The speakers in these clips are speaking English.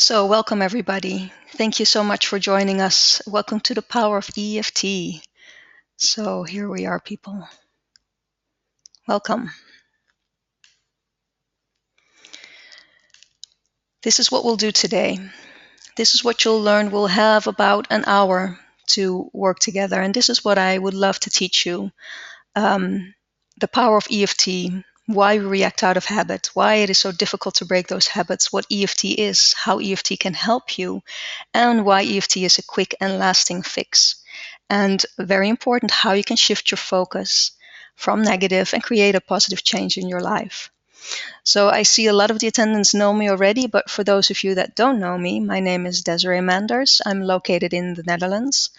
So, welcome everybody. Thank you so much for joining us. Welcome to the power of EFT. So, here we are, people. Welcome. This is what we'll do today. This is what you'll learn. We'll have about an hour to work together, and this is what I would love to teach you. The power of EFT, why we react out of habit, why it is so difficult to break those habits, what EFT is, how EFT can help you, and why EFT is a quick and lasting fix. And very important, how you can shift your focus from negative and create a positive change in your life. So I see a lot of the attendants know me already, but for those of you that don't know me, my name is Desiree Manders. I'm located in the Netherlands.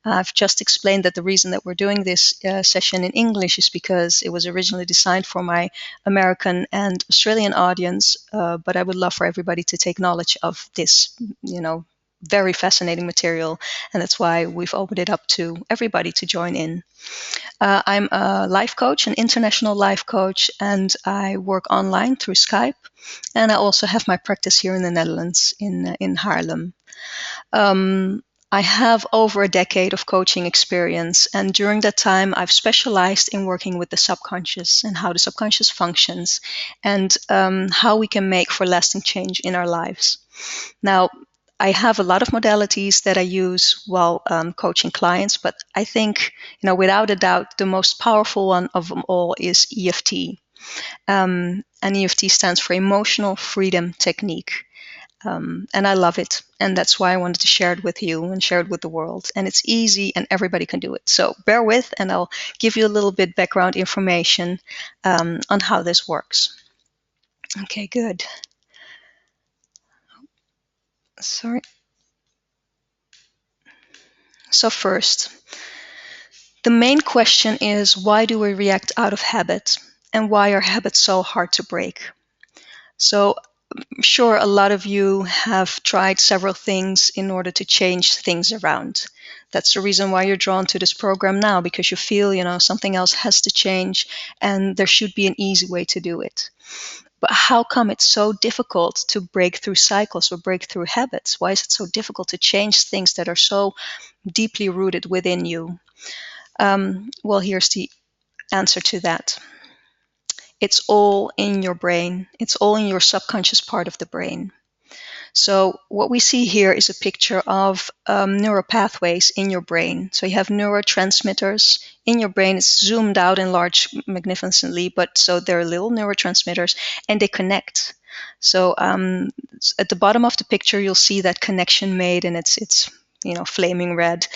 I've just explained that the reason that we're doing this session in English is because it was originally designed for my American and Australian audience, but I would love for everybody to take knowledge of this, very fascinating material, and that's why we've opened it up to everybody to join in. I'm a life coach, an international life coach, and I work online through Skype, and I also have my practice here in the Netherlands, in Haarlem. I have over a decade of coaching experience, and during that time, I've specialized in working with the subconscious and how the subconscious functions, and how we can make for lasting change in our lives. Now, I have a lot of modalities that I use while coaching clients, but I think, without a doubt, the most powerful one of them all is EFT. And EFT stands for Emotional Freedom Technique. And I love it. And that's why I wanted to share it with you and share it with the world. And it's easy and everybody can do it. So bear with, and I'll give you a little bit background information on how this works. Okay, good. Sorry. So first, the main question is, why do we react out of habit? And why are habits so hard to break? So I'm sure a lot of you have tried several things in order to change things around. That's the reason why you're drawn to this program now, because you feel, something else has to change and there should be an easy way to do it. But how come it's so difficult to break through cycles or break through habits? Why is it so difficult to change things that are so deeply rooted within you? Well, here's the answer to that. It's all in your brain. It's all in your subconscious part of the brain. So what we see here is a picture of neural pathways in your brain. So you have neurotransmitters in your brain. It's zoomed out and large magnificently, but so they're little neurotransmitters and they connect. So at the bottom of the picture, you'll see that connection made, and it's flaming red.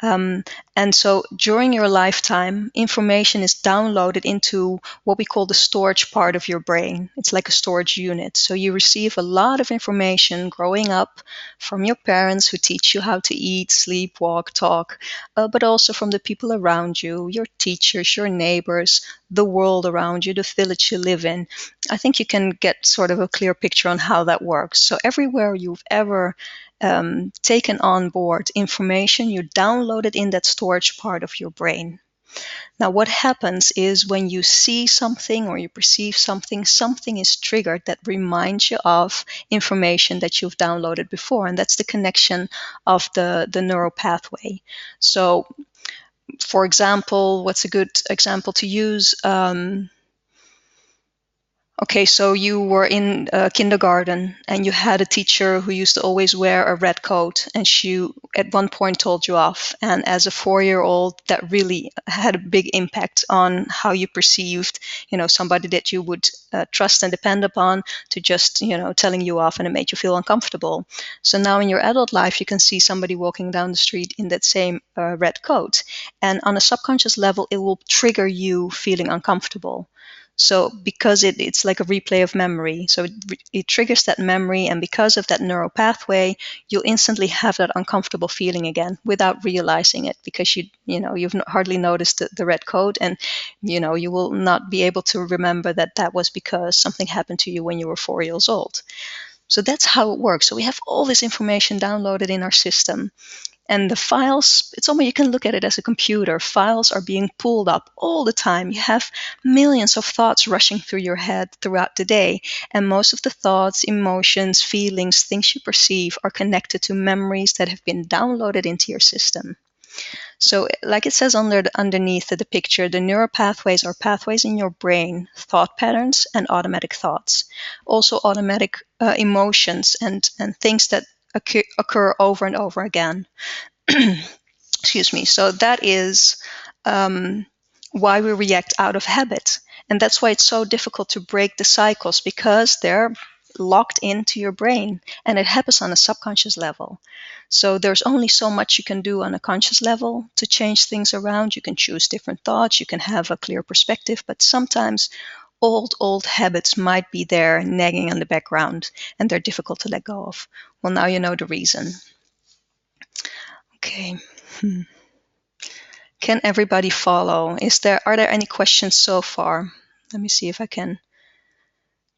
And so during your lifetime, information is downloaded into what we call the storage part of your brain. It's like a storage unit. So you receive a lot of information growing up from your parents who teach you how to eat, sleep, walk, talk, but also from the people around you, your teachers, your neighbors, the world around you, the village you live in. I think you can get sort of a clear picture on how that works. So everywhere you've ever taken on board information, you download it in that storage part of your brain. Now, what happens is when you see something or you perceive something, something is triggered that reminds you of information that you've downloaded before, and that's the connection of the neural pathway. So, for example, what's a good example to use? Okay, so you were in kindergarten and you had a teacher who used to always wear a red coat, and she at one point told you off. And as a 4-year-old, that really had a big impact on how you perceived, somebody that you would trust and depend upon to just, telling you off, and it made you feel uncomfortable. So now in your adult life, you can see somebody walking down the street in that same red coat. And on a subconscious level, it will trigger you feeling uncomfortable. So because it's like a replay of memory, so it triggers that memory, and because of that neural pathway, you'll instantly have that uncomfortable feeling again without realizing it, because you've hardly noticed the red coat, and you will not be able to remember that was because something happened to you when you were 4 years old. So that's how it works. So we have all this information downloaded in our system. And the files, it's almost, you can look at it as a computer. Files are being pulled up all the time. You have millions of thoughts rushing through your head throughout the day. And most of the thoughts, emotions, feelings, things you perceive are connected to memories that have been downloaded into your system. So, like it says underneath the picture, the neural pathways are pathways in your brain, thought patterns, and automatic thoughts. Also, automatic emotions and things that occur over and over again. Excuse me. So that is why we react out of habit. And that's why it's so difficult to break the cycles, because they're locked into your brain and it happens on a subconscious level. So there's only so much you can do on a conscious level to change things around. You can choose different thoughts, you can have a clear perspective, but sometimes old habits might be there nagging in the background and they're difficult to let go of. Well, now you know the reason. Okay. Can everybody follow? Are there any questions so far? Let me see if I can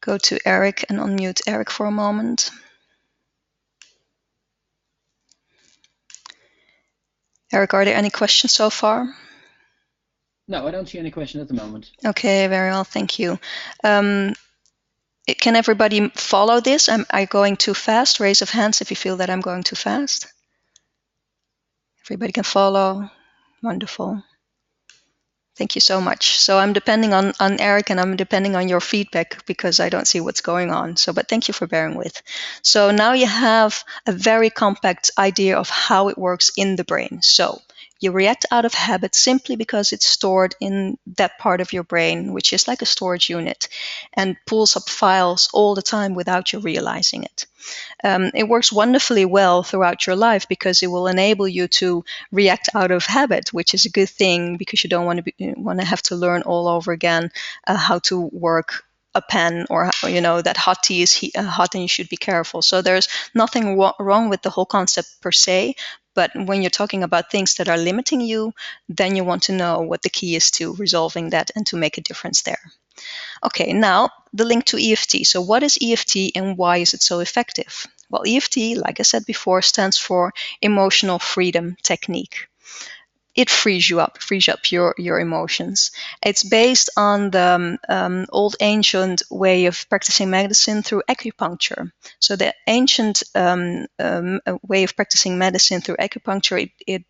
go to Eric and unmute Eric for a moment. Eric, are there any questions so far? No, I don't see any questions at the moment. Okay, very well, thank you. Can everybody follow this? Am I going too fast? Raise of hands if you feel that I'm going too fast. Everybody can follow. Wonderful. Thank you so much. So I'm depending on Eric, and I'm depending on your feedback because I don't see what's going on. So, but thank you for bearing with. So now you have a very compact idea of how it works in the brain. So you react out of habit simply because it's stored in that part of your brain, which is like a storage unit, and pulls up files all the time without you realizing it. It works wonderfully well throughout your life because it will enable you to react out of habit, which is a good thing because you don't want to have to learn all over again how to work a pen, or that hot tea is hot and you should be careful. So there's nothing wrong with the whole concept per se, but when you're talking about things that are limiting you, then you want to know what the key is to resolving that and to make a difference there. Okay, now the link to EFT. So what is EFT and why is it so effective? Well, EFT, like I said before, stands for Emotional Freedom Technique. It frees up your emotions. It's based on the old ancient way of practicing medicine through acupuncture. So the ancient way of practicing medicine through acupuncture, it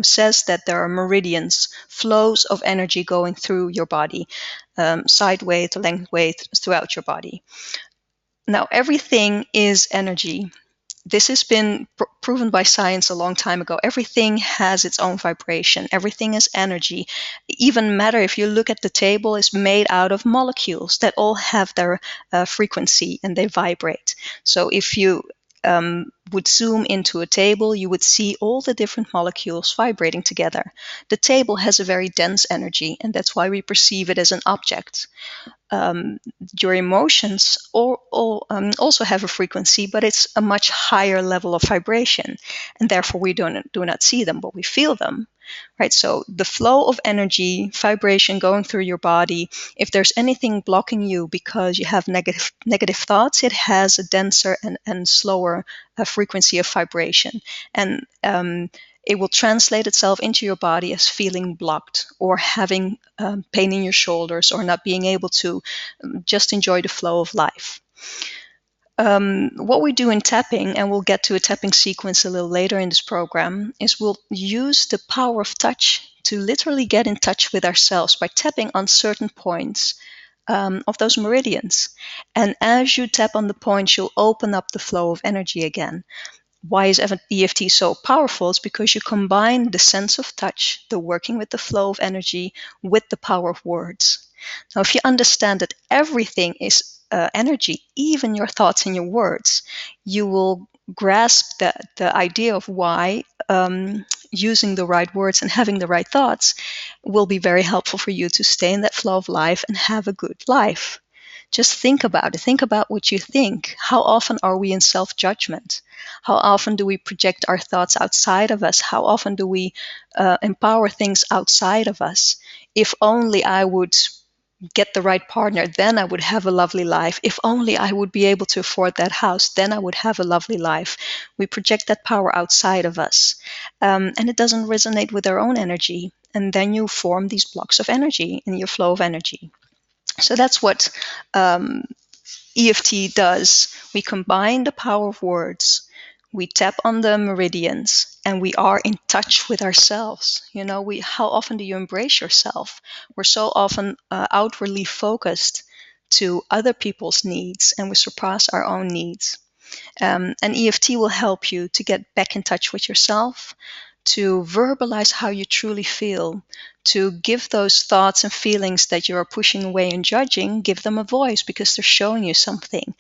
says that there are meridians, flows of energy going through your body, sideways to lengthways throughout your body. Now, everything is energy. This has been proven by science a long time ago. Everything has its own vibration. Everything is energy. Even matter, if you look at the table, is made out of molecules that all have their frequency and they vibrate. So if you would zoom into a table, you would see all the different molecules vibrating together. The table has a very dense energy, and that's why we perceive it as an object. Your emotions also have a frequency, but it's a much higher level of vibration, and therefore we do not see them, but we feel them, right? So the flow of energy, vibration going through your body, if there's anything blocking you because you have negative thoughts, it has a denser and slower frequency of vibration, and it will translate itself into your body as feeling blocked or having pain in your shoulders or not being able to just enjoy the flow of life. What we do in tapping, and we'll get to a tapping sequence a little later in this program, is we'll use the power of touch to literally get in touch with ourselves by tapping on certain points of those meridians. And as you tap on the points, you'll open up the flow of energy again. Why is EFT so powerful? It's because you combine the sense of touch, the working with the flow of energy, with the power of words. Now, if you understand that everything is energy, even your thoughts and your words, you will grasp the idea of why using the right words and having the right thoughts will be very helpful for you to stay in that flow of life and have a good life. Just think about it. Think about what you think. How often are we in self-judgment? How often do we project our thoughts outside of us? How often do we empower things outside of us? If only I would get the right partner, then I would have a lovely life. If only I would be able to afford that house, then I would have a lovely life. We project that power outside of us, and it doesn't resonate with our own energy. And then you form these blocks of energy in your flow of energy. So that's what EFT does. We combine the power of words, we tap on the meridians, and we are in touch with ourselves. How often do you embrace yourself? We're so often outwardly focused to other people's needs, and we surpass our own needs. And EFT will help you to get back in touch with yourself, to verbalize how you truly feel, to give those thoughts and feelings that you are pushing away and judging, give them a voice, because they're showing you something.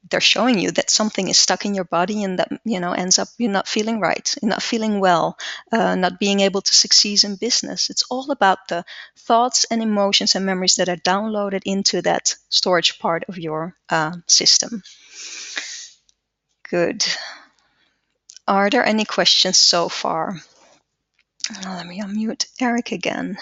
They're showing you that something is stuck in your body, and that ends up you're not feeling right, you're not feeling well, not being able to succeed in business. It's all about the thoughts and emotions and memories that are downloaded into that storage part of your system. Good. Are there any questions so far? Let me unmute Eric again.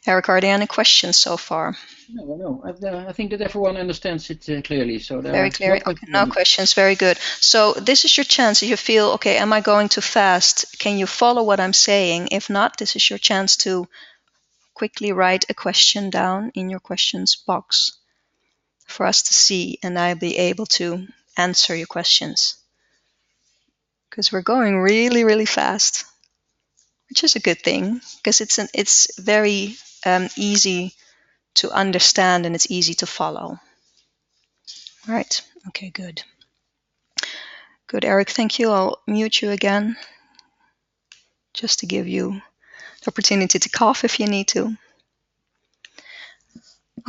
Eric, are there any questions so far? No. I think that everyone understands it clearly, so there Very are clear. no Okay, questions. no questions. Very good. So this is your chance. If you feel, okay, am I going too fast? Can you follow what I'm saying? If not, this is your chance to quickly write a question down in your questions box for us to see, and I'll be able to answer your questions. Because we're going really, really fast, which is a good thing, because it's very easy to understand and it's easy to follow. All right. Okay, good. Good, Eric. Thank you. I'll mute you again just to give you the opportunity to cough if you need to.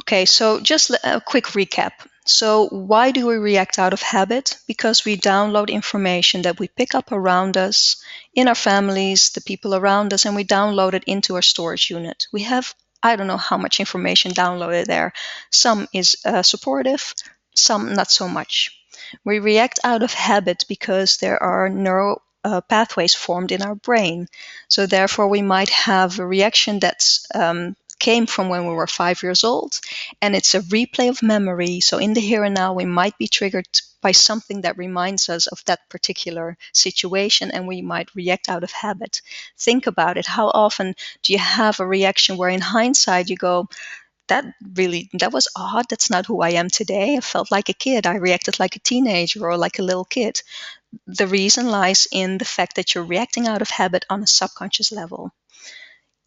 Okay, so just a quick recap. So why do we react out of habit? Because we download information that we pick up around us, in our families, the people around us, and we download it into our storage unit. We have, I don't know how much information downloaded there. Some is supportive, some not so much. We react out of habit because there are neural pathways formed in our brain. So therefore, we might have a reaction that's came from when we were 5 years old, and it's a replay of memory. So in the here and now, we might be triggered by something that reminds us of that particular situation, and we might react out of habit. Think about it. How often do you have a reaction where in hindsight you go, that was odd. That's not who I am today. I felt like a kid. I reacted like a teenager or like a little kid. The reason lies in the fact that you're reacting out of habit on a subconscious level.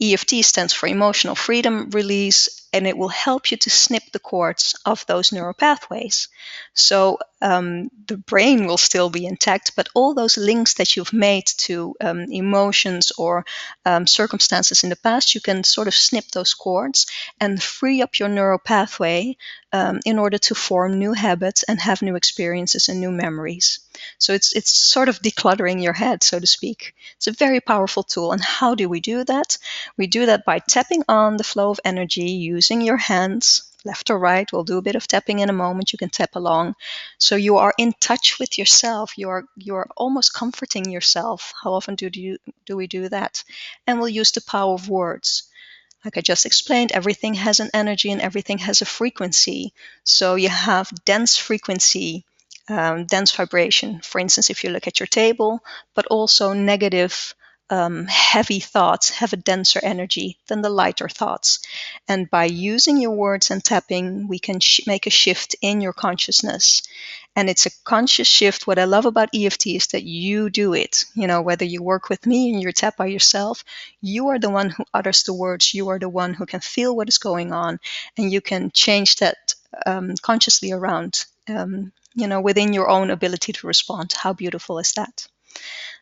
EFT stands for emotional freedom release, and it will help you to snip the cords of those neural pathways. So the brain will still be intact, but all those links that you've made to emotions or circumstances in the past, you can sort of snip those cords and free up your neural pathway in order to form new habits and have new experiences and new memories. So it's sort of decluttering your head, so to speak. It's a very powerful tool. And how do we do that? We do that by tapping on the flow of energy using your hands, left or right. We'll do a bit of tapping in a moment. You can tap along. So you are in touch with yourself. You're almost comforting yourself. How often do we do that? And we'll use the power of words. Like I just explained, everything has an energy and everything has a frequency. So you have dense frequency, dense vibration. For instance, if you look at your table, but also negative, heavy thoughts have a denser energy than the lighter thoughts. And by using your words and tapping, we can make a shift in your consciousness. And it's a conscious shift. What I love about EFT is that you do it. Whether you work with me and you tap by yourself, you are the one who utters the words. You are the one who can feel what is going on, and you can change that consciously around, within your own ability to respond. How beautiful is that?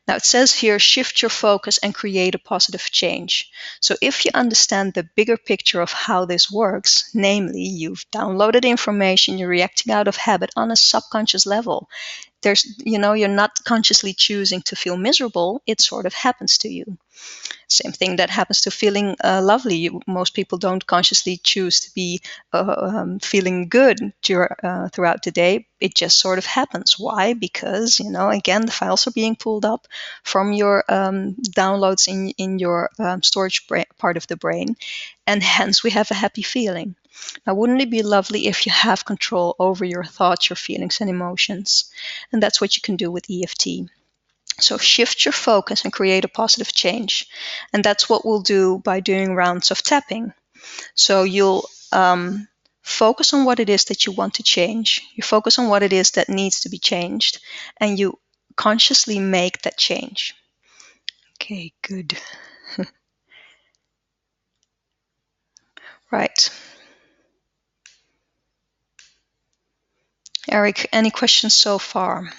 Now it says here, shift your focus and create a positive change. So if you understand the bigger picture of how this works, namely you've downloaded information, you're reacting out of habit on a subconscious level, you're not consciously choosing to feel miserable. It sort of happens to you. Same thing that happens to feeling lovely. Most people don't consciously choose to be feeling good throughout the day. It just sort of happens. Why? Because, again, the files are being pulled up from your downloads in your storage part of the brain, and hence we have a happy feeling. Now, wouldn't it be lovely if you have control over your thoughts, your feelings, and emotions? And that's what you can do with EFT. So shift your focus and create a positive change. And that's what we'll do by doing rounds of tapping. So you'll focus on what it is that you want to change. You focus on what it is that needs to be changed, and you consciously make that change. Okay, good. Right. Eric, any questions so far?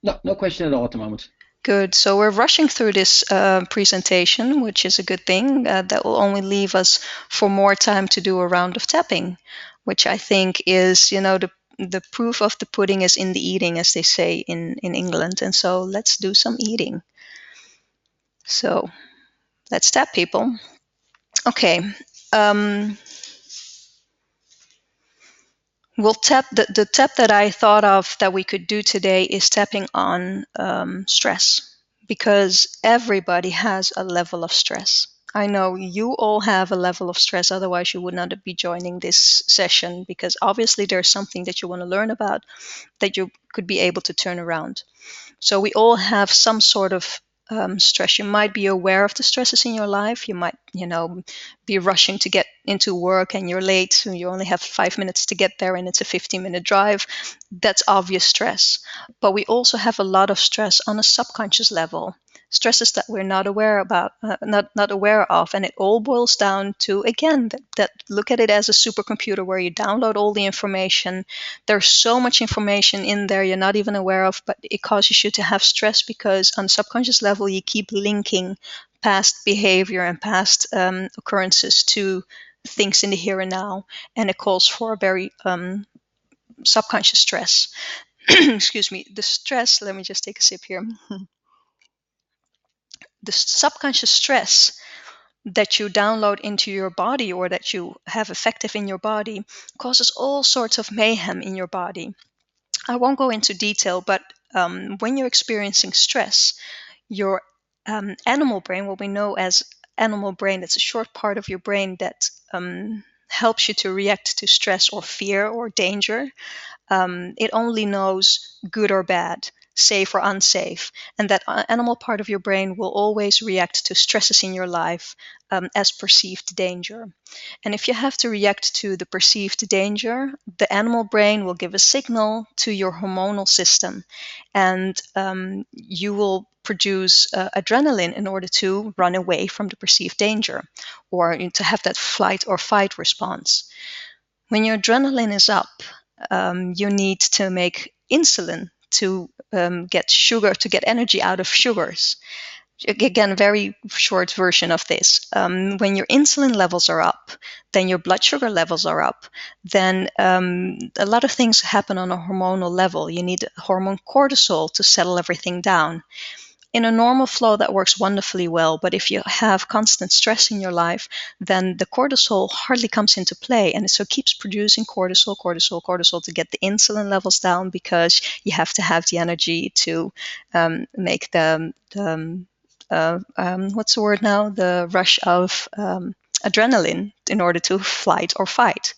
No question at all at the moment. Good. So we're rushing through this presentation, which is a good thing. That will only leave us for more time to do a round of tapping, which I think is, the proof of the pudding is in the eating, as they say in England. And so let's do some eating. So let's tap, people. Okay. We'll tap. The tap that I thought of that we could do today is tapping on stress, because everybody has a level of stress. I know you all have a level of stress, otherwise you would not be joining this session, because obviously there's something that you want to learn about that you could be able to turn around. So we all have some sort of stress. You might be aware of the stresses in your life. You might, be rushing to get into work and you're late, so you only have 5 minutes to get there and it's a 15-minute drive. That's obvious stress. But we also have a lot of stress on a subconscious level. Stresses that we're not aware about, not aware of, and it all boils down to, again, that look at it as a supercomputer where you download all the information. There's so much information in there you're not even aware of, but it causes you to have stress because on a subconscious level you keep linking past behavior and past occurrences to things in the here and now, and it calls for a very subconscious stress. Excuse me. The stress, let me just take a sip here. The subconscious stress that you download into your body or that you have effective in your body causes all sorts of mayhem in your body. I won't go into detail, but when you're experiencing stress, your animal brain, what we know as animal brain, it's a short part of your brain that helps you to react to stress or fear or danger. It only knows good or bad, safe or unsafe. And that animal part of your brain will always react to stresses in your life as perceived danger. And if you have to react to the perceived danger, the animal brain will give a signal to your hormonal system, and you will produce adrenaline in order to run away from the perceived danger or to have that flight or fight response. When your adrenaline is up, you need to make insulin to get sugar, to get energy out of sugars. Again, very short version of this. When your insulin levels are up, then your blood sugar levels are up, then a lot of things happen on a hormonal level. You need hormone cortisol to settle everything down. In a normal flow, that works wonderfully well, but if you have constant stress in your life, then the cortisol hardly comes into play, and so it keeps producing cortisol to get the insulin levels down, because you have to have the energy to make what's the word now? The rush of adrenaline in order to flight or fight.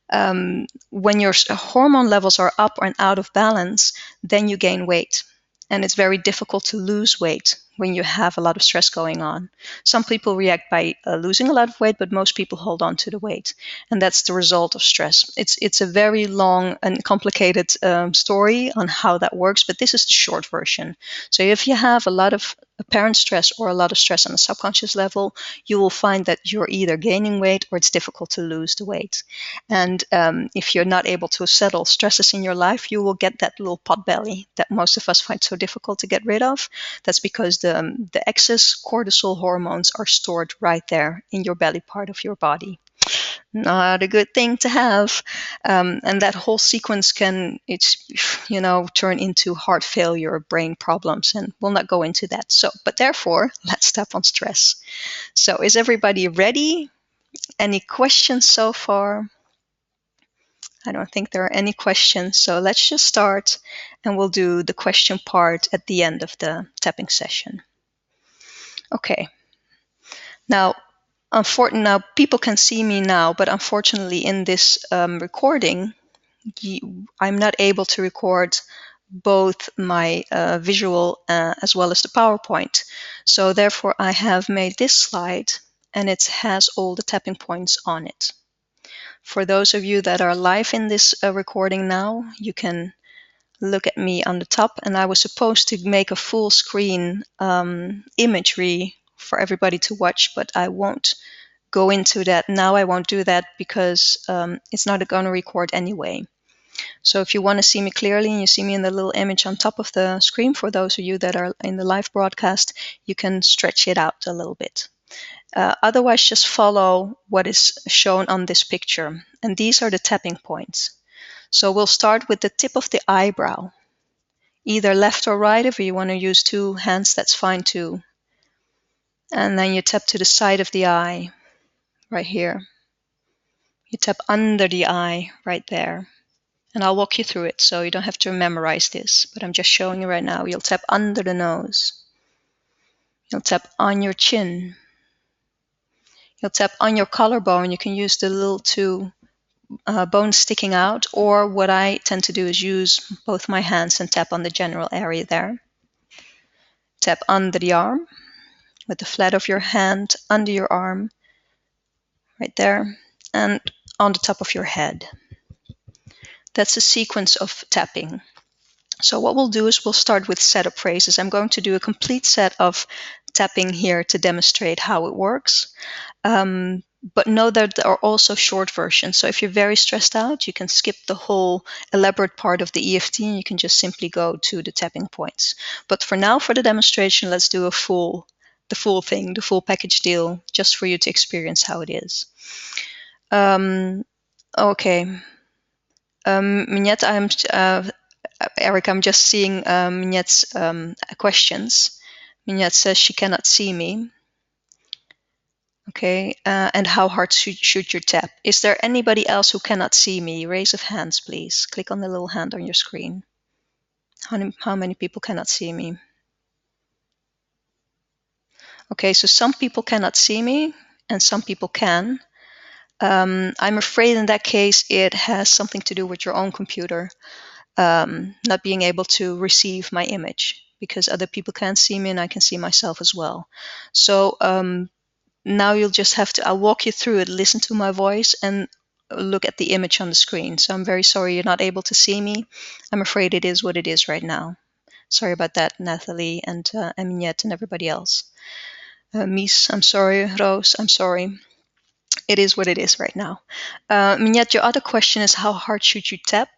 When your hormone levels are up and out of balance, then you gain weight. And it's very difficult to lose weight when you have a lot of stress going on. Some people react by losing a lot of weight, but most people hold on to the weight. And that's the result of stress. It's a very long and complicated story on how that works, but this is the short version. So if you have a lot of apparent stress or a lot of stress on a subconscious level, you will find that you're either gaining weight or it's difficult to lose the weight. And if you're not able to settle stresses in your life, you will get that little pot belly that most of us find so difficult to get rid of. That's because the excess cortisol hormones are stored right there in your belly part of your body. not a good thing to have. And that whole sequence can, turn into heart failure or brain problems, and we'll not go into that. So, but therefore, let's tap on stress. So, is everybody ready? Any questions so far? I don't think there are any questions. So let's just start, and we'll do the question part at the end of the tapping session. Okay. Now, people can see me now, but unfortunately in this recording, I'm not able to record both my visual as well as the PowerPoint. So therefore I have made this slide, and it has all the tapping points on it. For those of you that are live in this recording now, you can look at me on the top, and I was supposed to make a full screen imagery for everybody to watch, but I won't go into that now. I won't do that because it's not going to record anyway. So if you want to see me clearly and you see me in the little image on top of the screen, for those of you that are in the live broadcast, you can stretch it out a little bit. Otherwise, just follow what is shown on this picture. And these are the tapping points. So we'll start with the tip of the eyebrow, either left or right. If you want to use two hands, that's fine too. And then you tap to the side of the eye, right here. You tap under the eye, right there. And I'll walk you through it, so you don't have to memorize this, but I'm just showing you right now. You'll tap under the nose. You'll tap on your chin. You'll tap on your collarbone. You can use the little two bones sticking out, or what I tend to do is use both my hands and tap on the general area there. Tap under the arm with the flat of your hand under your arm, right there, and on the top of your head. That's a sequence of tapping. So what we'll do is we'll start with setup phrases. I'm going to do a complete set of tapping here to demonstrate how it works. But know that there are also short versions. So if you're very stressed out, you can skip the whole elaborate part of the EFT and you can just simply go to the tapping points. But for now, for the demonstration, let's do the full thing, the full package deal, just for you to experience how it is. Okay. Minette, Eric, I'm just seeing Minette's questions. Minette says she cannot see me. Okay, and how hard should you tap? Is there anybody else who cannot see me? Raise of hands, please. Click on the little hand on your screen. How many people cannot see me? Okay, so some people cannot see me and some people can. I'm afraid in that case it has something to do with your own computer not being able to receive my image, because other people can't see me and I can see myself as well. So now you'll just have to, I'll walk you through it, listen to my voice and look at the image on the screen. So I'm very sorry you're not able to see me. I'm afraid it is what it is right now. Sorry about that, Nathalie and Aminette and everybody else. Mies, I'm sorry. Roos, I'm sorry. It is what it is right now. Minette, your other question is how hard should you tap?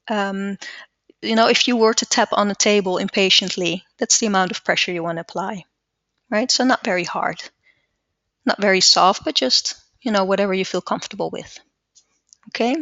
If you were to tap on the table impatiently, that's the amount of pressure you want to apply, right? So not very hard, not very soft, but just, whatever you feel comfortable with. Okay.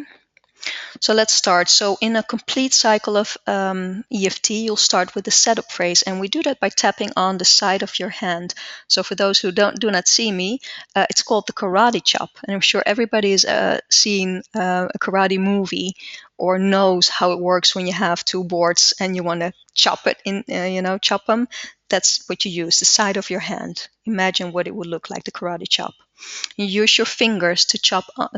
So let's start. So in a complete cycle of EFT, you'll start with the setup phrase, and we do that by tapping on the side of your hand. So for those who do not see me, it's called the karate chop, and I'm sure everybody has seen a karate movie or knows how it works when you have two boards and you want to chop it in, chop them. That's what you use, the side of your hand. Imagine what it would look like, the karate chop. You use your fingers to tap on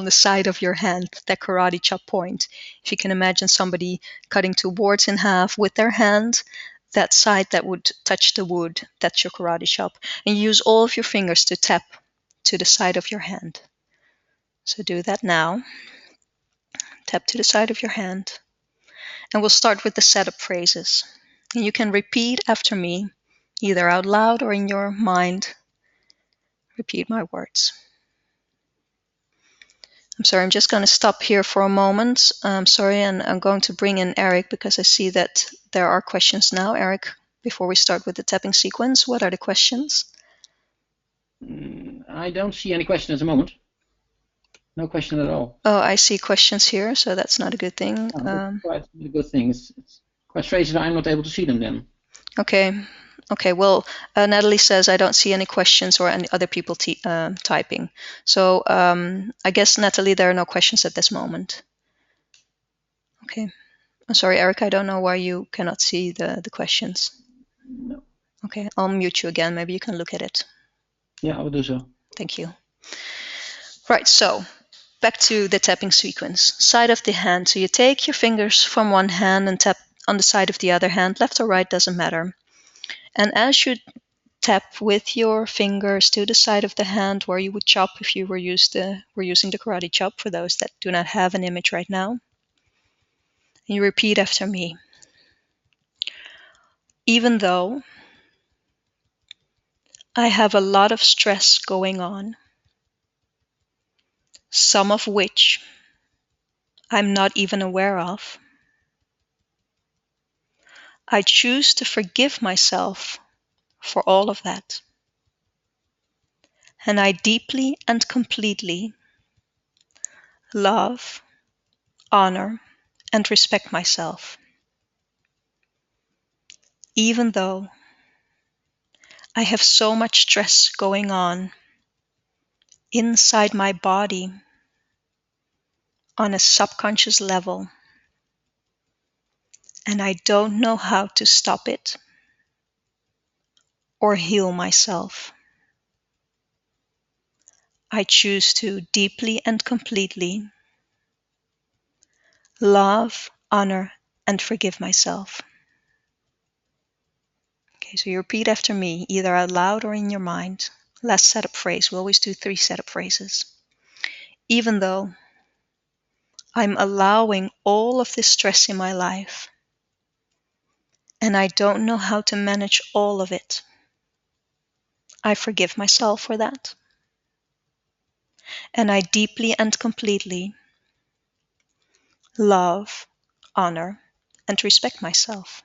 the side of your hand, that karate chop point. If you can imagine somebody cutting two boards in half with their hand, that side that would touch the wood, that's your karate chop. And you use all of your fingers to tap to the side of your hand. So do that now. Tap to the side of your hand. And we'll start with the setup phrases. And you can repeat after me, either out loud or in your mind. Repeat my words. I'm sorry, I'm just going to stop here for a moment. I'm sorry, and I'm going to bring in Eric because I see that there are questions now. Eric, before we start with the tapping sequence, what are the questions? I don't see any question at the moment. No question at all. Oh, I see questions here, so that's not a good thing. That's quite a good thing. It's quite strange that I'm not able to see them then. Okay. Okay, well, Natalie says I don't see any questions or any other people typing. So I guess, Natalie, there are no questions at this moment. Okay. I'm sorry, Eric, I don't know why you cannot see the questions. No. Okay, I'll mute you again. Maybe you can look at it. Yeah, I will do so. Thank you. Right, so back to the tapping sequence. Side of the hand. So you take your fingers from one hand and tap on the side of the other hand, left or right, doesn't matter. And as you tap with your fingers to the side of the hand where you would chop if you were using the karate chop, for those that do not have an image right now. And you repeat after me. Even though I have a lot of stress going on, some of which I'm not even aware of, I choose to forgive myself for all of that. And I deeply and completely love, honor, and respect myself. Even though I have so much stress going on inside my body on a subconscious level, and I don't know how to stop it or heal myself. I choose to deeply and completely love, honor, and forgive myself. Okay, so you repeat after me, either out loud or in your mind. Last setup phrase. We always do 3 setup phrases. Even though I'm allowing all of this stress in my life, and I don't know how to manage all of it, I forgive myself for that. And I deeply and completely love, honor, and respect myself.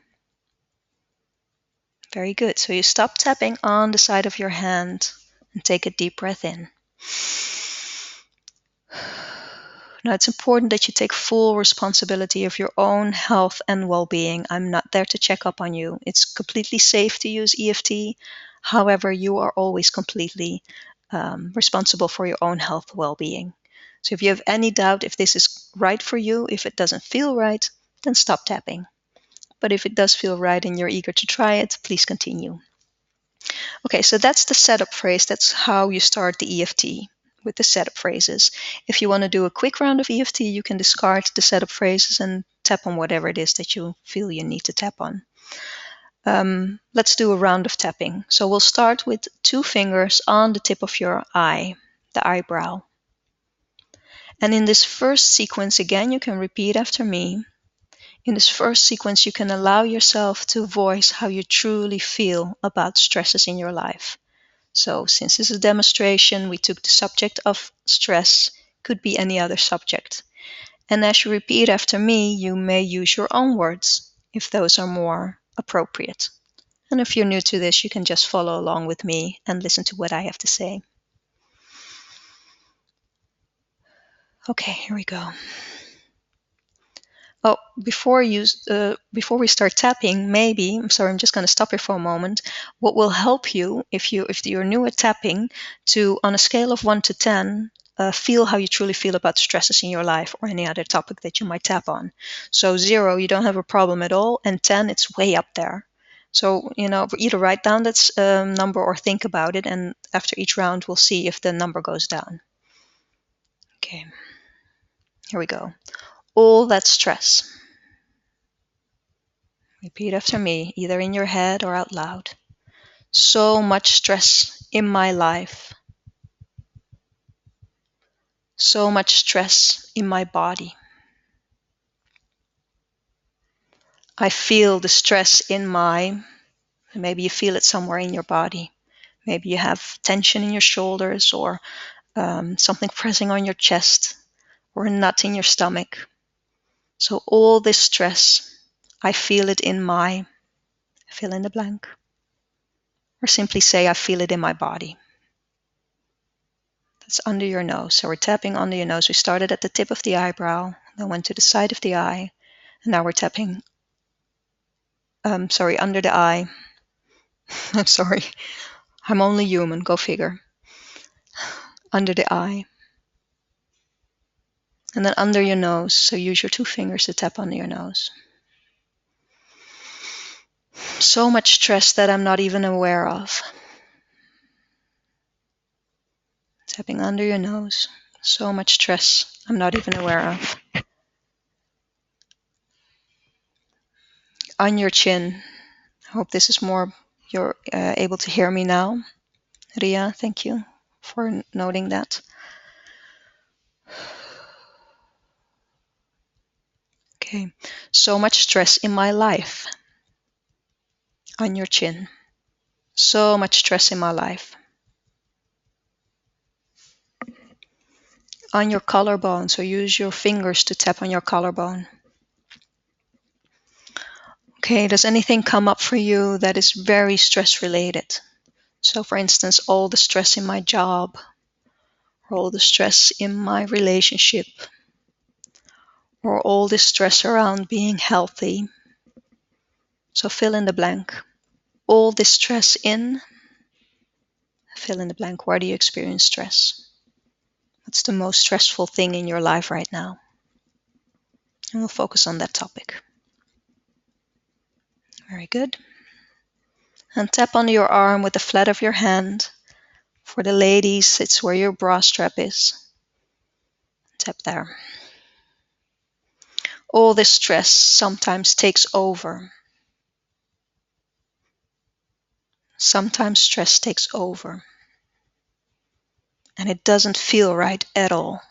Very good. So you stop tapping on the side of your hand and take a deep breath in. Now, it's important that you take full responsibility of your own health and well-being. I'm not there to check up on you. It's completely safe to use EFT. However, you are always completely responsible for your own health well-being. So if you have any doubt if this is right for you, if it doesn't feel right, then stop tapping. But if it does feel right and you're eager to try it, please continue. Okay, so that's the setup phrase. That's how you start the EFT, with the setup phrases. If you want to do a quick round of EFT, you can discard the setup phrases and tap on whatever it is that you feel you need to tap on. Let's do a round of tapping. So we'll start with 2 fingers on the tip of your eye, the eyebrow. And in this first sequence, again, you can repeat after me. In this first sequence, you can allow yourself to voice how you truly feel about stresses in your life. So since this is a demonstration, we took the subject of stress, could be any other subject. And as you repeat after me, you may use your own words if those are more appropriate. And if you're new to this, you can just follow along with me and listen to what I have to say. Okay, here we go. Oh, before we start tapping, maybe, I'm sorry, I'm just going to stop here for a moment. What will help you if you're new at tapping, to, on a scale of 1 to 10, feel how you truly feel about stresses in your life or any other topic that you might tap on. So 0, you don't have a problem at all, and 10, it's way up there. So, either write down that number or think about it, and after each round, we'll see if the number goes down. Okay, here we go. All that stress. Repeat after me, either in your head or out loud. So much stress in my life. So much stress in my body. I feel the stress maybe you feel it somewhere in your body. Maybe you have tension in your shoulders, or something pressing on your chest, or a knot in your stomach. So all this stress, I feel it in my, fill in the blank. Or simply say, I feel it in my body. It's under your nose. So we're tapping under your nose. We started at the tip of the eyebrow, then went to the side of the eye, and now we're tapping, under the eye. I'm sorry. I'm only human, go figure. Under the eye. And then under your nose. So use your 2 fingers to tap under your nose. So much stress that I'm not even aware of. Tapping under your nose. So much stress I'm not even aware of. On your chin. I hope this is more, you're able to hear me now. Ria, thank you for noting that. Okay, so much stress in my life. On your chin. So much stress in my life. On your collarbone, so use your fingers to tap on your collarbone. Okay, does anything come up for you that is very stress related? So for instance, all the stress in my job, or all the stress in my relationship, or all the stress around being healthy. So fill in the blank. All this stress in, fill in the blank. Where do you experience stress? What's the most stressful thing in your life right now? And we'll focus on that topic. Very good. And tap on your arm with the flat of your hand. For the ladies, it's where your bra strap is. Tap there. All this stress sometimes takes over. Sometimes stress takes over. And it doesn't feel right at all.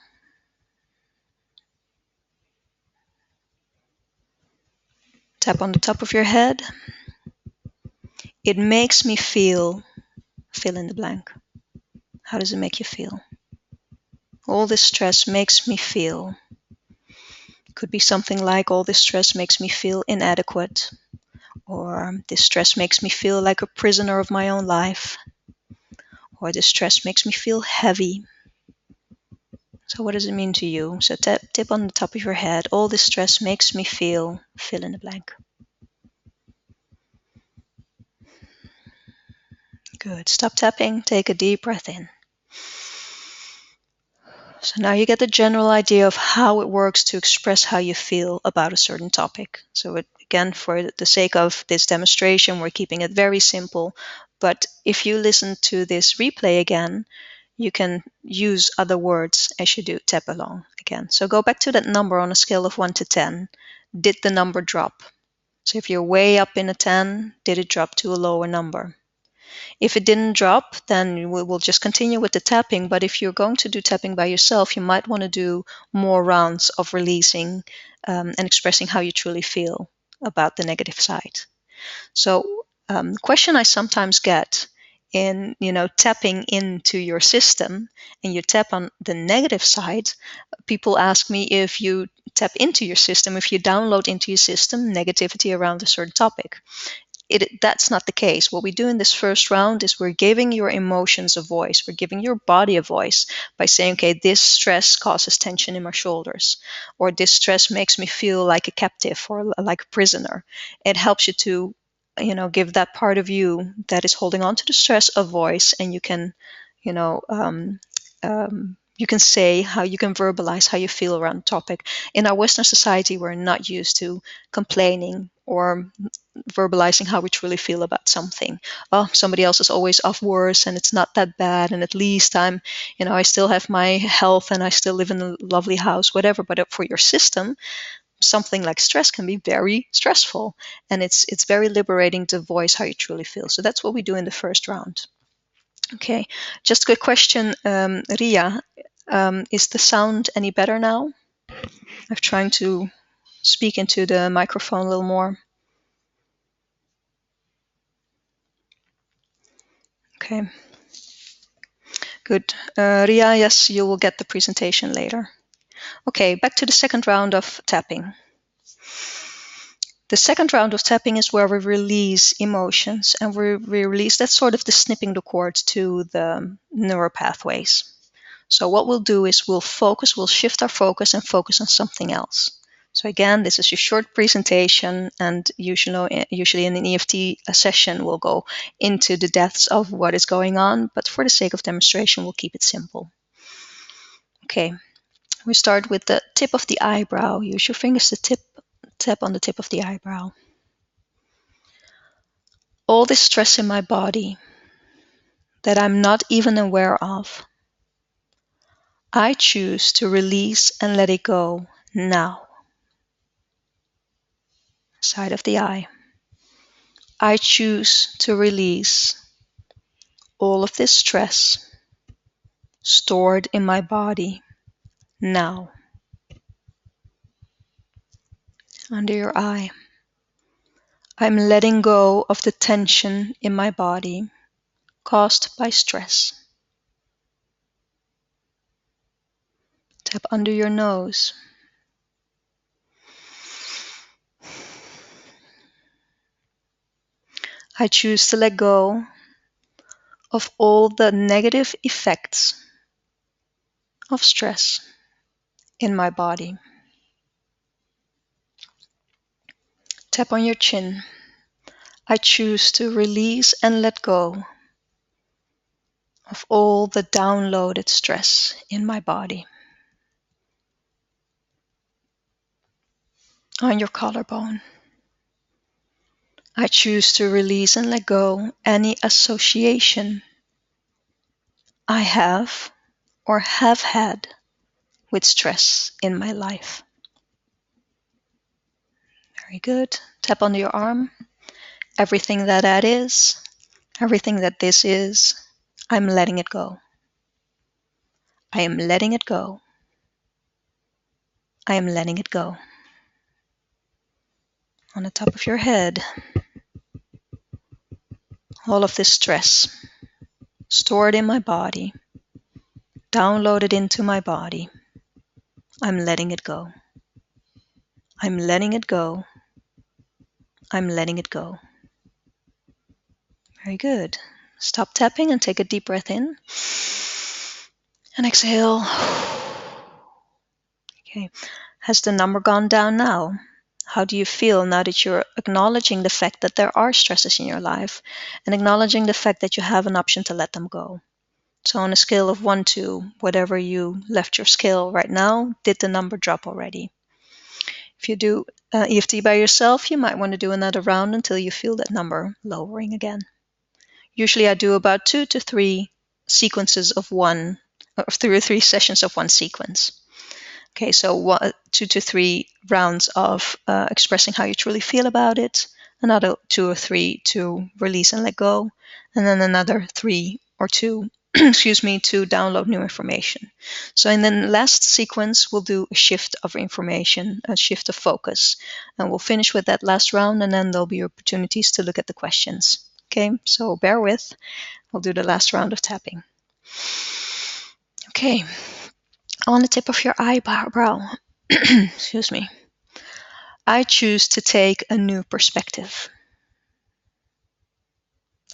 Tap on the top of your head. It makes me feel, fill in the blank. How does it make you feel? All this stress makes me feel. Could be something like, all this stress makes me feel inadequate. Or this stress makes me feel like a prisoner of my own life. Or this stress makes me feel heavy. So what does it mean to you? So tip on the top of your head. All this stress makes me feel, fill in the blank. Good. Stop tapping. Take a deep breath in. So now you get the general idea of how it works to express how you feel about a certain topic. So again, for the sake of this demonstration, we're keeping it very simple. But if you listen to this replay again, you can use other words as you do tap along again. So go back to that number on a scale of 1 to 10. Did the number drop? So if you're way up in a 10, did it drop to a lower number? If it didn't drop, then we will just continue with the tapping. But if you're going to do tapping by yourself, you might want to do more rounds of releasing and expressing how you truly feel about the negative side. So the question I sometimes get in, tapping into your system, and you tap on the negative side, people ask me if you tap into your system, if you download into your system negativity around a certain topic. That's not the case. What we do in this first round is we're giving your emotions a voice. We're giving your body a voice by saying, okay, this stress causes tension in my shoulders, or this stress makes me feel like a captive or like a prisoner. It helps you to, give that part of you that is holding on to the stress a voice, and you can, you can say how you can verbalize how you feel around the topic. In our Western society, we're not used to complaining or verbalizing how we truly feel about something. Oh, somebody else is always off worse and it's not that bad, and at least I'm, I still have my health and I still live in a lovely house, whatever. But for your system, something like stress can be very stressful, and it's very liberating to voice how you truly feel. So that's what we do in the first round. Okay, just a quick question, Ria, is the sound any better now? I'm trying to speak into the microphone a little more. Okay, good. Ria, yes, you will get the presentation later. Okay, back to the second round of tapping. The second round of tapping is where we release emotions, and we release, that's sort of the snipping the cord to the neural pathways. So what we'll do is we'll shift our focus and focus on something else. So again, this is a short presentation, and usually in an EFT session, we'll go into the depths of what is going on, but for the sake of demonstration, we'll keep it simple. Okay, we start with the tip of the eyebrow. Use your fingers to tap on the tip of the eyebrow. All this stress in my body that I'm not even aware of, I choose to release and let it go now. Side of the eye. I choose to release all of this stress stored in my body now. Under your eye. I'm letting go of the tension in my body caused by stress. Tap under your nose. I choose to let go of all the negative effects of stress in my body. Tap on your chin. I choose to release and let go of all the downloaded stress in my body. On your collarbone. I choose to release and let go any association I have or have had with stress in my life. Very good. Tap under your arm. Everything that is, everything that this is, I'm letting it go. I am letting it go. I am letting it go. On the top of your head, all of this stress stored in my body, downloaded into my body, I'm letting it go. I'm letting it go. I'm letting it go. Very good. Stop tapping and take a deep breath in. And exhale. Okay. Has the number gone down now? How do you feel now that you're acknowledging the fact that there are stresses in your life and acknowledging the fact that you have an option to let them go? So on a scale of 1 to whatever you left your scale right now, did the number drop already? If you do EFT by yourself, you might want to do another round until you feel that number lowering again. Usually I do about 2 to 3 sequences of one, or 2 or 3 sessions of one sequence. Okay, so 2 to 3 rounds of expressing how you truly feel about it, another 2 or 3 to release and let go, and then another 3 or 2 to download new information. So in the last sequence, we'll do a shift of information, a shift of focus, and we'll finish with that last round, and then there'll be opportunities to look at the questions. Okay, so bear with. We'll do the last round of tapping. Okay, on the tip of your eyebrow, excuse me, I choose to take a new perspective.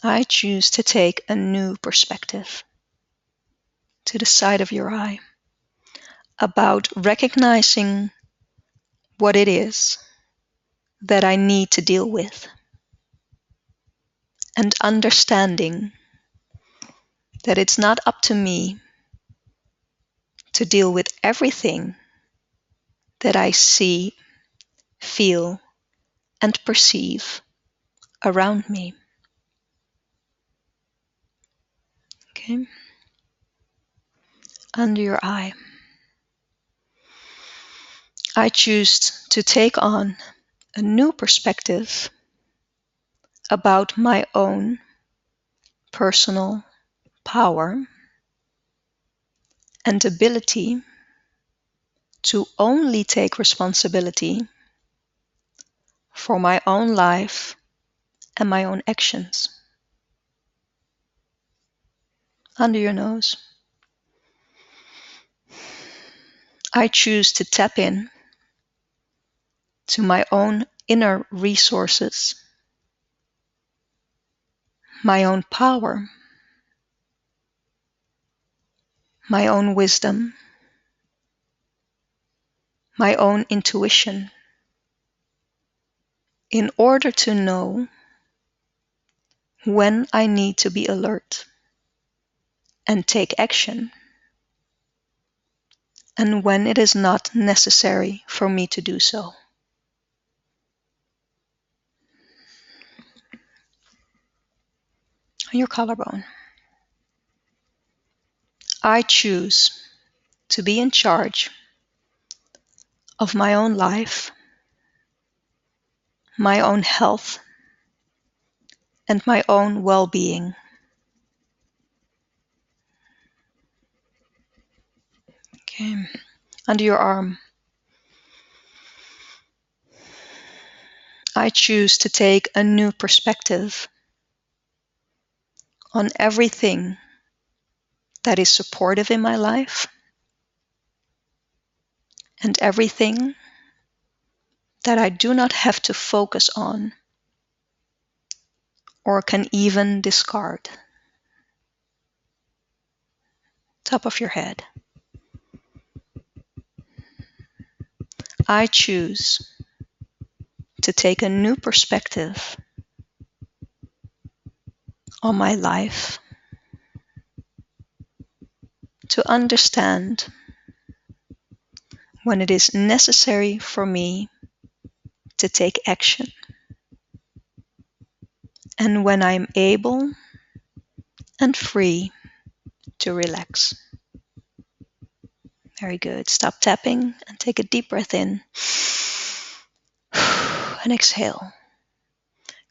I choose to take a new perspective to the side of your eye about recognizing what it is that I need to deal with and understanding that it's not up to me to deal with everything that I see, feel, and perceive around me. Okay? Under your eye. I choose to take on a new perspective about my own personal power and ability to only take responsibility for my own life and my own actions. Under your nose. I choose to tap in to my own inner resources, my own power, my own wisdom, my own intuition, in order to know when I need to be alert and take action, and when it is not necessary for me to do so. Your collarbone. I choose to be in charge of my own life, my own health, and my own well-being. Okay. Under your arm. I choose to take a new perspective on everything that is supportive in my life and everything that I do not have to focus on or can even discard. Top of your head. I choose to take a new perspective on my life, to understand when it is necessary for me to take action, and when I'm able and free to relax. Very good. Stop tapping and take a deep breath in. And exhale.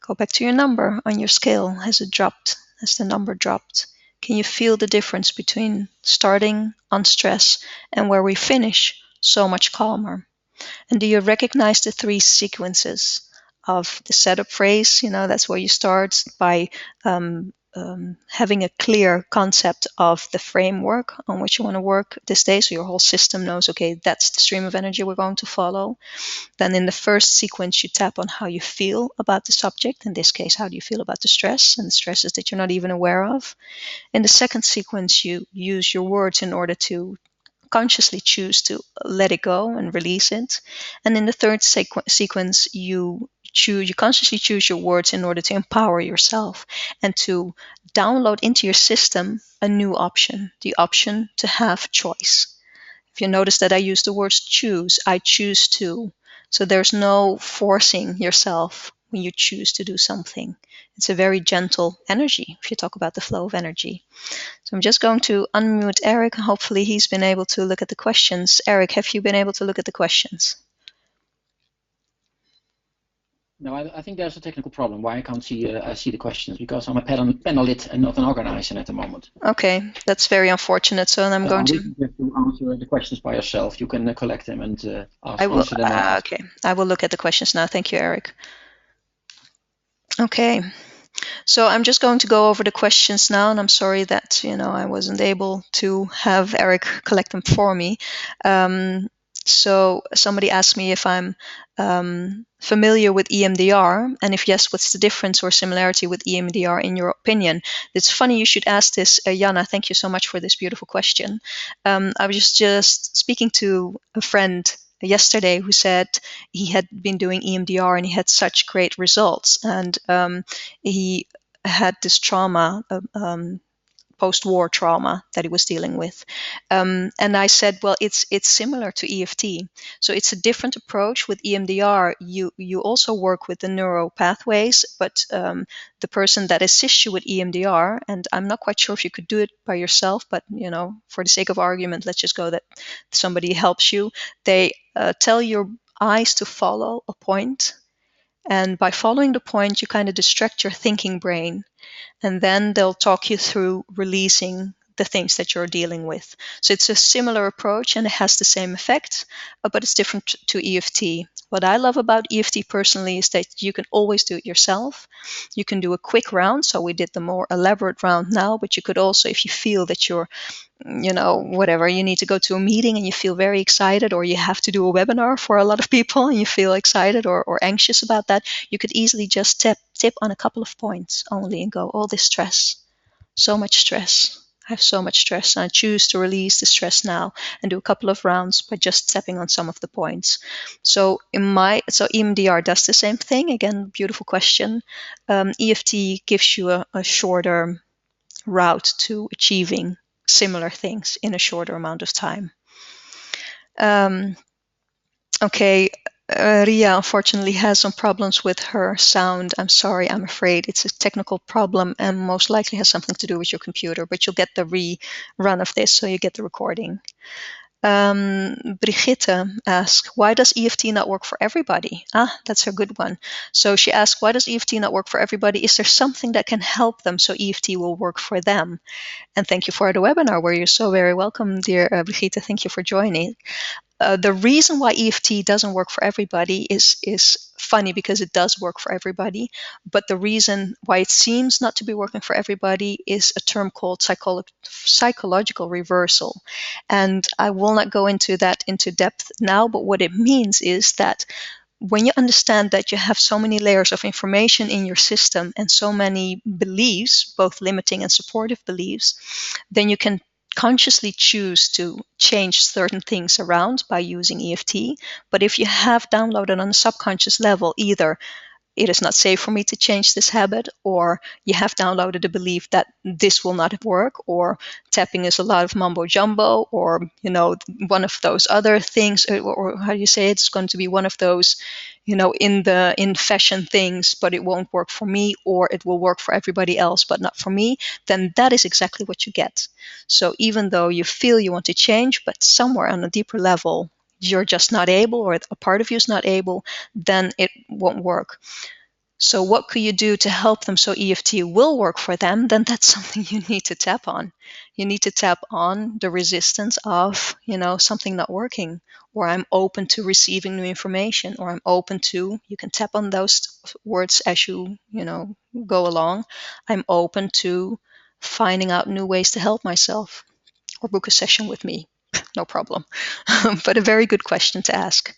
Go back to your number on your scale. Has it dropped? Has the number dropped? Can you feel the difference between starting on stress and where we finish so much calmer? And do you recognize the 3 sequences of the setup phrase? That's where you start by having a clear concept of the framework on which you want to work this day. So your whole system knows, okay, that's the stream of energy we're going to follow. Then in the first sequence, you tap on how you feel about the subject. In this case, how do you feel about the stress and the stresses that you're not even aware of? In the second sequence, you use your words in order to consciously choose to let it go and release it. And in the third sequence, you consciously choose your words in order to empower yourself and to download into your system a new option, the option to have choice. If you notice that I use the words choose, I choose to. So there's no forcing yourself when you choose to do something. It's a very gentle energy if you talk about the flow of energy. So I'm just going to unmute Eric. Hopefully he's been able to look at the questions. Eric, have you been able to look at the questions? No, I think there's a technical problem why I can't see the questions, because I'm a panelist and not an organizer at the moment. Okay, that's very unfortunate. So I'm going to answer the questions by yourself. You can collect them and answer them. Okay, I will look at the questions now. Thank you, Eric. Okay. So I'm just going to go over the questions now, and I'm sorry that I wasn't able to have Eric collect them for me. So somebody asked me if I'm familiar with EMDR, and if yes, what's the difference or similarity with EMDR in your opinion? It's funny you should ask this, Jana. Thank you so much for this beautiful question. I was just speaking to a friend yesterday who said he had been doing EMDR and he had such great results, and he had this trauma, post-war trauma that he was dealing with. And I said, well, it's similar to EFT. So it's a different approach. With EMDR, you also work with the neural pathways, but the person that assists you with EMDR, and I'm not quite sure if you could do it by yourself, but for the sake of argument, let's just go that somebody helps you. They tell your eyes to follow a point. And by following the point, you kind of distract your thinking brain. And then they'll talk you through releasing the things that you're dealing with. So it's a similar approach and it has the same effect, but it's different to EFT. What I love about EFT personally is that you can always do it yourself. You can do a quick round. So we did the more elaborate round now, but you could also, if you feel that you're whatever, you need to go to a meeting and you feel very excited, or you have to do a webinar for a lot of people and you feel excited or anxious about that, you could easily just tip on a couple of points only and go, all this stress, so much stress. I have so much stress, and I choose to release the stress now and do a couple of rounds by just tapping on some of the points. So EMDR does the same thing. Again, beautiful question. EFT gives you a shorter route to achieving similar things in a shorter amount of time. Okay, Ria unfortunately has some problems with her sound. I'm sorry, I'm afraid it's a technical problem and most likely has something to do with your computer, but you'll get the rerun of this, so you get the recording. Brigitte asks, why does EFT not work for everybody? That's a good one. So she asked, why does EFT not work for everybody? Is there something that can help them so EFT will work for them? And thank you for the webinar, where you're so very welcome, dear Brigitte. Thank you for joining. The reason why EFT doesn't work for everybody is funny, because it does work for everybody. But the reason why it seems not to be working for everybody is a term called psychological reversal. And I will not go into that into depth now, but what it means is that when you understand that you have so many layers of information in your system and so many beliefs, both limiting and supportive beliefs, then you can consciously choose to change certain things around by using EFT. But if you have downloaded on a subconscious level, either it is not safe for me to change this habit, or you have downloaded a belief that this will not work, or tapping is a lot of mumbo jumbo, or one of those other things, or how do you say it? It's going to be one of those in fashion things, but it won't work for me, or it will work for everybody else but not for me, then that is exactly what you get. So even though you feel you want to change, but somewhere on a deeper level you're just not able, or a part of you is not able, then it won't work. So what could you do to help them so EFT will work for them? Then that's something you need to tap on. You need to tap on the resistance of, something not working, or I'm open to receiving new information, or I'm open to, you can tap on those words as you go along. I'm open to finding out new ways to help myself, or book a session with me. No problem. But a very good question to ask.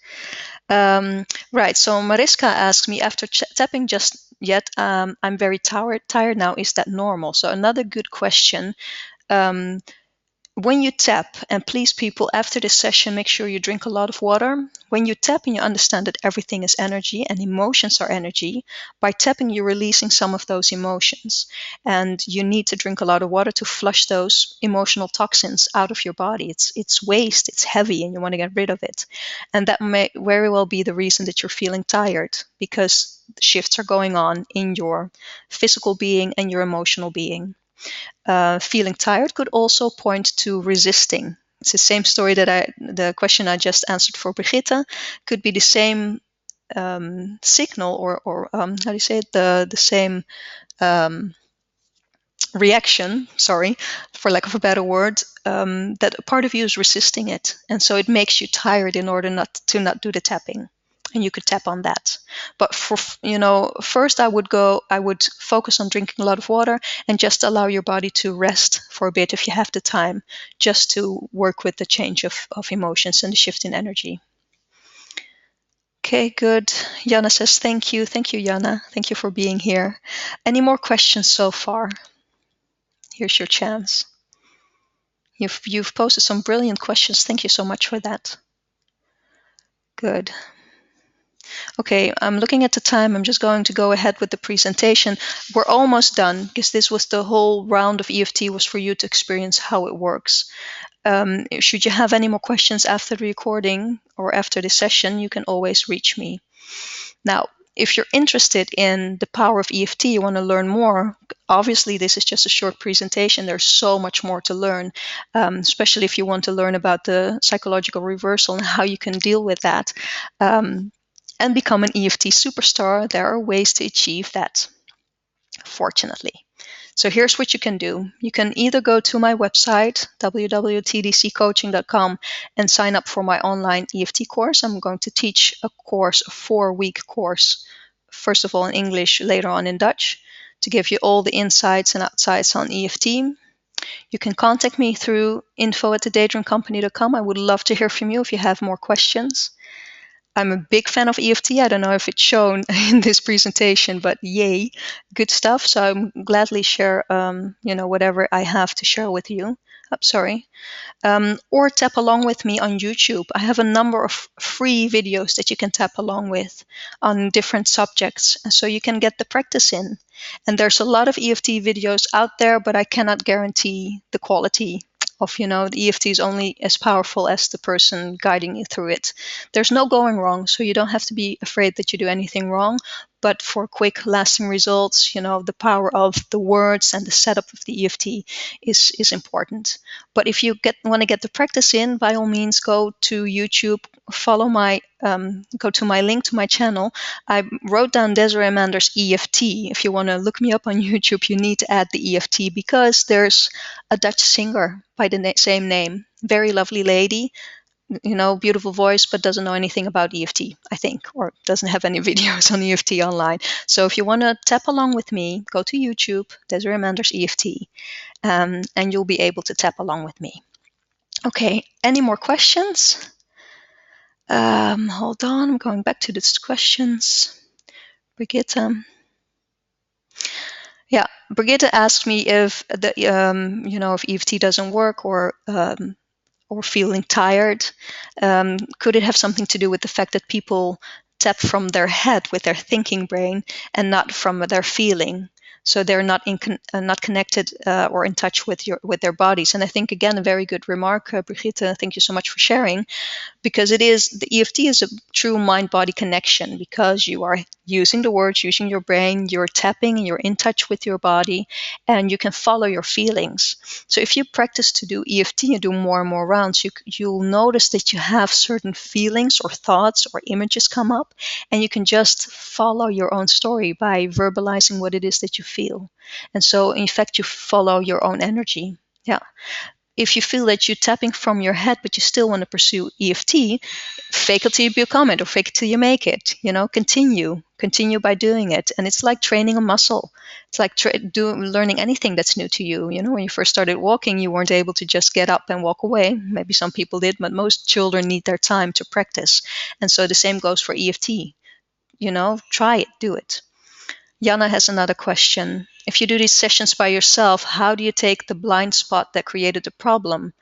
Right, so Mariska asked me, after tapping just yet, I'm very tired now. Is that normal? So another good question. When you tap, and please people, after this session, make sure you drink a lot of water. When you tap and you understand that everything is energy and emotions are energy, by tapping you're releasing some of those emotions. And you need to drink a lot of water to flush those emotional toxins out of your body. It's waste, it's heavy, and you want to get rid of it. And that may very well be the reason that you're feeling tired, because shifts are going on in your physical being and your emotional being. Feeling tired could also point to resisting. It's the same story the question I just answered for Brigitte could be the same signal, or how do you say it? The same reaction, sorry, for lack of a better word, that a part of you is resisting it. And so it makes you tired in order not do the tapping. And you could tap on that. But first I would focus on drinking a lot of water and just allow your body to rest for a bit if you have the time, just to work with the change of emotions and the shift in energy. Okay, good. Jana says, thank you. Thank you, Jana. Thank you for being here. Any more questions so far? Here's your chance. You've posted some brilliant questions. Thank you so much for that. Good. Okay, I'm looking at the time. I'm just going to go ahead with the presentation. We're almost done, because this was the whole round of EFT was for you to experience how it works. Should you have any more questions after the recording or after the session, you can always reach me. Now, if you're interested in the power of EFT, you want to learn more, obviously this is just a short presentation. There's so much more to learn, especially if you want to learn about the psychological reversal and how you can deal with that. And become an EFT superstar. There are ways to achieve that, fortunately. So here's what you can do. You can either go to my website, www.tdccoaching.com, and sign up for my online EFT course. I'm going to teach a 4-week course, first of all in English, later on in Dutch, to give you all the insights and outsides on EFT. You can contact me through info@thedaydreamcompany.com. I would love to hear from you if you have more questions. I'm a big fan of EFT. I don't know if it's shown in this presentation, but yay, good stuff. So I'm gladly share, whatever I have to share with you. I'm sorry. Or tap along with me on YouTube. I have a number of free videos that you can tap along with on different subjects, so you can get the practice in. And there's a lot of EFT videos out there, but I cannot guarantee the quality of, the EFT is only as powerful as the person guiding you through it. There's no going wrong, so you don't have to be afraid that you do anything wrong. But for quick, lasting results, the power of the words and the setup of the EFT is important. But if you want to get the practice in, by all means, go to YouTube, follow go to my link to my channel. I wrote down Desiree Manders EFT. If you want to look me up on YouTube, you need to add the EFT, because there's a Dutch singer by the same name. Very lovely lady, beautiful voice, but doesn't know anything about EFT, I think, or doesn't have any videos on EFT online. So if you want to tap along with me, go to YouTube, Desiree Manders EFT, and you'll be able to tap along with me. Okay, any more questions? Hold on, I'm going back to these questions. Brigitte. Yeah, Brigitte asked me if if EFT doesn't work, or feeling tired, could it have something to do with the fact that people tap from their head with their thinking brain and not from their feeling? So they're not not connected or in touch with their bodies. And I think, again, a very good remark, Brigitte. Thank you so much for sharing, because the EFT is a true mind-body connection, because you are using the words, using your brain, you're tapping, you're in touch with your body, and you can follow your feelings. So if you practice to do EFT and do more and more rounds, you'll notice that you have certain feelings or thoughts or images come up, and you can just follow your own story by verbalizing what it is that you feel. And so, in fact, you follow your own energy. Yeah. If you feel that you're tapping from your head, but you still want to pursue EFT, fake it till you become it, or fake it till you make it. Continue by doing it. And it's like training a muscle. It's like learning anything that's new to you. When you first started walking, you weren't able to just get up and walk away. Maybe some people did, but most children need their time to practice. And so the same goes for EFT. Try it, do it. Jana has another question. If you do these sessions by yourself, how do you take the blind spot that created the problem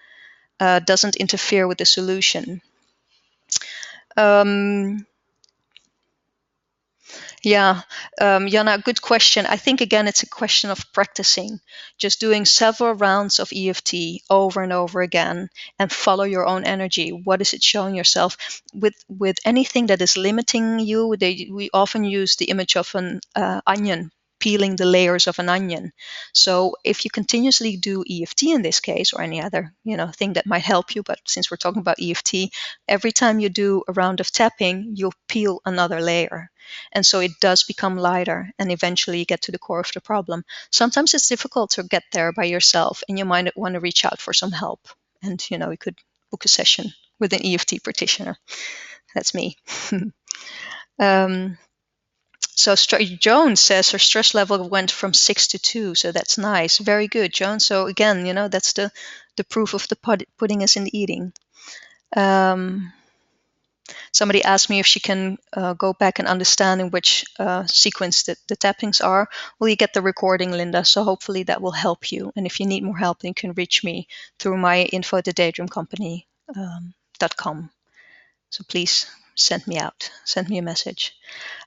doesn't interfere with the solution? Yeah, Jana, good question. I think, again, it's a question of practicing, just doing several rounds of EFT over and over again, and follow your own energy. What is it showing yourself? With anything that is limiting you, we often use the image of an onion, peeling the layers of an onion. So if you continuously do EFT in this case, or any other thing that might help you, but since we're talking about EFT, every time you do a round of tapping, you'll peel another layer. And so it does become lighter, and eventually you get to the core of the problem. Sometimes it's difficult to get there by yourself, and you might want to reach out for some help. And you could book a session with an EFT practitioner. That's me. So Joan says her stress level went from 6 to 2, so that's nice. Very good, Joan. So again, that's the proof of the pudding is in the eating. Somebody asked me if she can go back and understand in which sequence the tappings are. Well, you get the recording, Linda, so hopefully that will help you. And if you need more help, then you can reach me through my info@thedaydreamcompany.com. So please send me a message.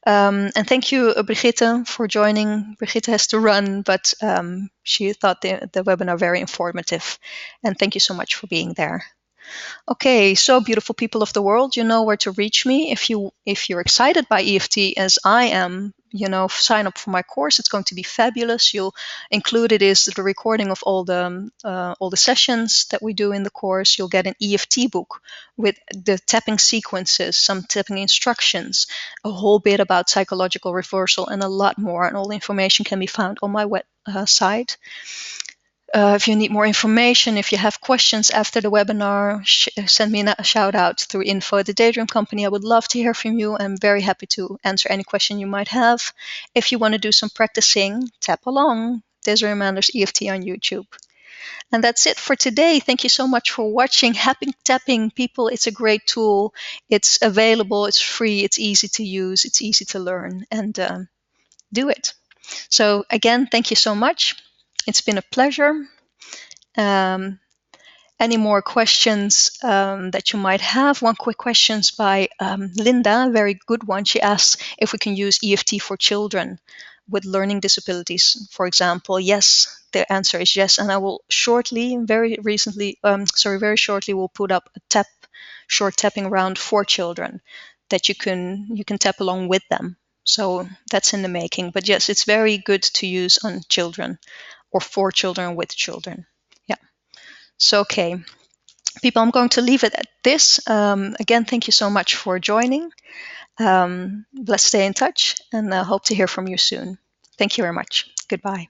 And thank you, Brigitte, for joining. Brigitte has to run, but she thought the webinar very informative. And thank you so much for being there. Okay, so beautiful people of the world, you know where to reach me. If you're excited by EFT as I am, sign up for my course. It's going to be fabulous. Included is the recording of all the sessions that we do in the course. You'll get an EFT book with the tapping sequences, some tapping instructions, a whole bit about psychological reversal, and a lot more. And all the information can be found on my website. If you need more information, if you have questions after the webinar, send me a shout out through info@thedaydream company. I would love to hear from you. I'm very happy to answer any question you might have. If you want to do some practicing, tap along. Desiree Manders EFT on YouTube. And that's it for today. Thank you so much for watching. Happy tapping, people. It's a great tool. It's available. It's free. It's easy to use. It's easy to learn. And do it. So again, thank you so much. It's been a pleasure. Any more questions that you might have? One quick question by Linda, a very good one. She asks if we can use EFT for children with learning disabilities, for example. Yes, the answer is yes. And I will shortly, very shortly, we'll put up a short tapping round for children that you can tap along with them. So that's in the making. But yes, it's very good to use on children or for children with children. Yeah. So, okay. People, I'm going to leave it at this. Again, thank you so much for joining. Let's stay in touch and hope to hear from you soon. Thank you very much. Goodbye.